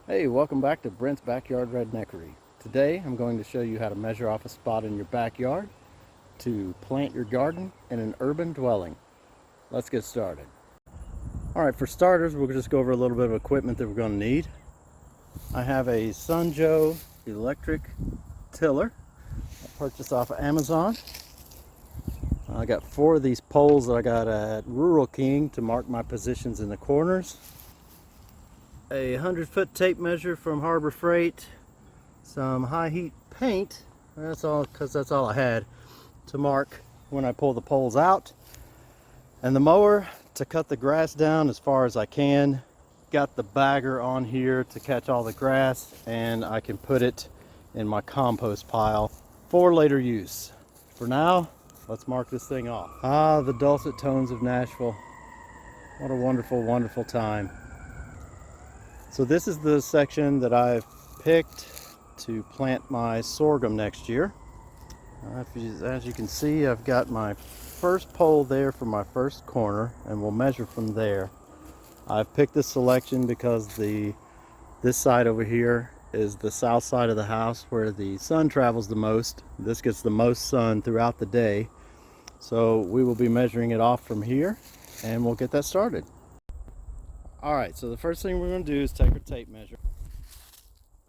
Hey, welcome back to Brent's Backyard Redneckery. Today I'm going to show you how to measure off a spot in your backyard to plant your garden in an urban dwelling. Let's get started. Alright, for starters we'll just go over a little bit of equipment that we're going to need. I have a Sunjoe electric tiller I purchased off of Amazon. I got 4 of these poles that I got at Rural King to mark my positions in the corners. A 100-foot tape measure from Harbor Freight, some high heat paint, that's all because that's all I had to mark when I pull the poles out, and the mower to cut the grass down as far as I can. Got the bagger on here to catch all the grass, and I can put it in my compost pile for later use. For now, let's mark this thing off. Ah, the dulcet tones of Nashville. What a wonderful, wonderful time. So this is the section that I've picked to plant my sorghum next year. As you can see, I've got my first pole there for my first corner, and we'll measure from there. I've picked this selection because this side over here is the south side of the house where the sun travels the most. This gets the most sun throughout the day. So we will be measuring it off from here, and we'll get that started. Alright, so the first thing we're going to do is take our tape measure.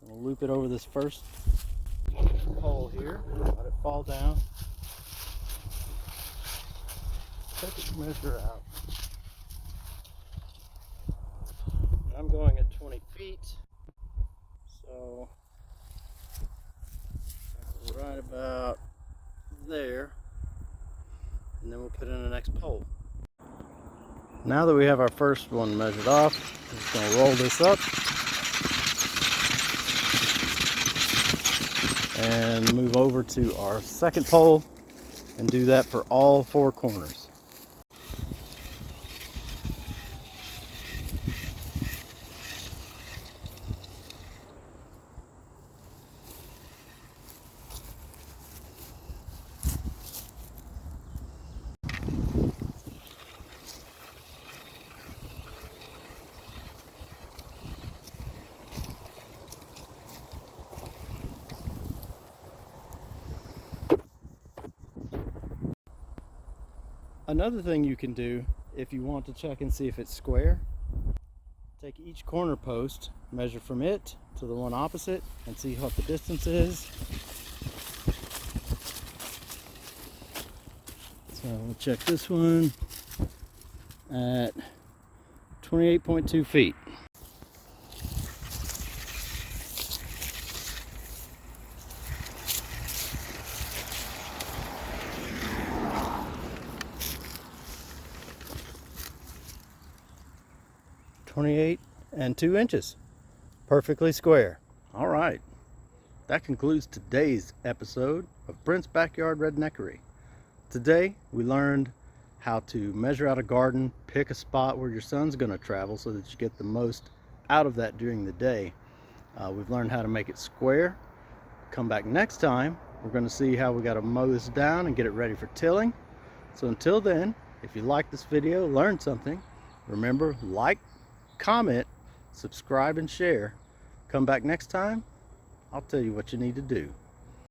We'll loop it over this first pole here, let it fall down. Take the measure out. I'm going at 20 feet, so right about there, and then we'll put in the next pole. Now that we have our first one measured off, I'm just going to roll this up and move over to our second pole and do that for all 4 corners. Another thing you can do if you want to check and see if it's square, take each corner post, measure from it to the one opposite, and see what the distance is. So we'll check this one at 28.2 feet. .28 and 2 inches. Perfectly square. All right. That concludes today's episode of Brent's Backyard Redneckery. Today we learned how to measure out a garden, pick a spot where your sun's going to travel so that you get the most out of that during the day. We've learned how to make it square. Come back next time. We're going to see how we got to mow this down and get it ready for tilling. So until then, if you like this video, learned something, remember, like, comment, subscribe, and share. Come back next time. I'll tell you what you need to do.